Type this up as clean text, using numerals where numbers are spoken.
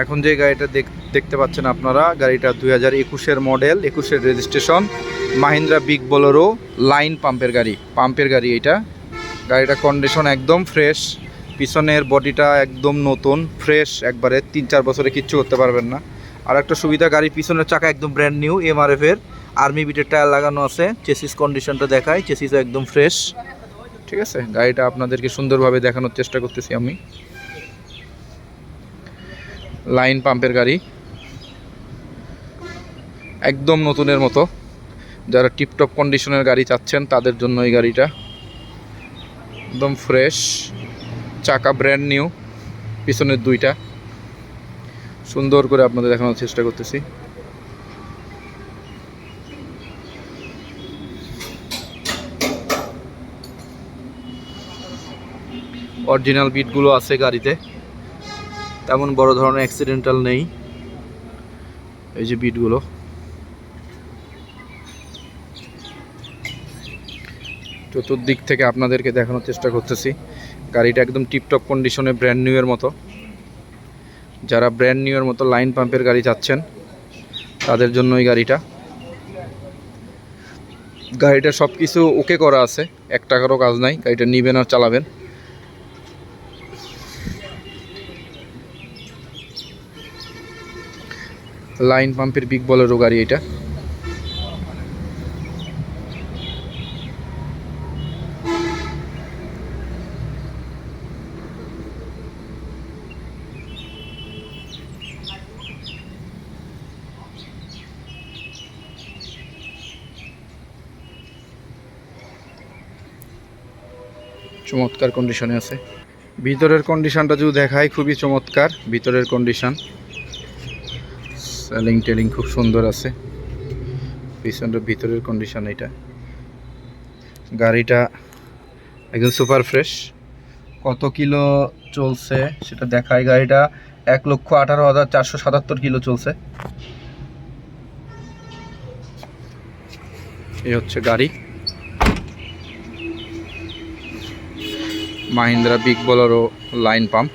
এখন যে গাড়িটা দেখতে পাচ্ছেন আপনারা, গাড়িটা 2021-এর মডেল, 21-এর registration, Mahindra big Bolero line পাম্পের গাড়ি এটা। গাড়িটা কন্ডিশন একদম ফ্রেশ, পিছনের বডিটা একদম নতুন ফ্রেশ একবারে, 3-4 বছরে কিচ্ছু করতে পারবেন না। আর একটা সুবিধা, গাড়ির পিছনের চাকা একদম ব্র্যান্ড নিউ, এমআরএফের আর্মি বিটের টায়ার লাগানো আছে। চেসিস কন্ডিশনটা দেখায়, চেসিসও একদম ফ্রেশ। ঠিক আছে, গাড়িটা আপনাদেরকে সুন্দরভাবে দেখানোর চেষ্টা করতেছি আমি। লাইন পাম্পের গাড়ি, একদম নতুনের মতো। যারা টিপটপ কন্ডিশনের গাড়ি চাচ্ছেন তাদের জন্য এই গাড়িটা একদম ফ্রেশ, চাকা ব্র্যান্ড নিউ, পিছনের দুইটা। সুন্দর করে আপনাদের দেখানোর চেষ্টা করতেছি। অরিজিনাল বিটগুলো আছে গাড়িতে, তেমন বড় ধরনের অ্যাক্সিডেন্টাল নেই। এই যে বিটগুলো, চতুর্দিক থেকে আপনাদেরকে দেখানোর চেষ্টা করতেছি। গাড়িটা একদম টিপটপ কন্ডিশনে, ব্র্যান্ড নিউ এর মতো। যারা ব্র্যান্ড নিউ এর মতো লাইন পাম্পের গাড়ি চাচ্ছেন তাদের জন্য এই গাড়িটা সব কিছু ওকে করা আছে, 1 টাকারও কাজ নাই। গাড়িটা নিবেন আর চালাবেন। লাইন পাম্পের বিগ বোলেরো গাড়ি এটা। চমৎকার কন্ডিশনে আছে। ভিতরের কন্ডিশনটা যদি দেখাই, খুবই চমৎকার ভিতরের কন্ডিশন। সেলিং টেলিং খুব সুন্দর আছে। পিছনের ভিতরের কন্ডিশন এটা। গাড়িটা একদম সুপার ফ্রেশ। কত কিলো চলছে সেটা দেখাই। গাড়িটা 1,18,477 কিলো চলছে। এই হচ্ছে গাড়ি, Mahindra big Bolero line pump.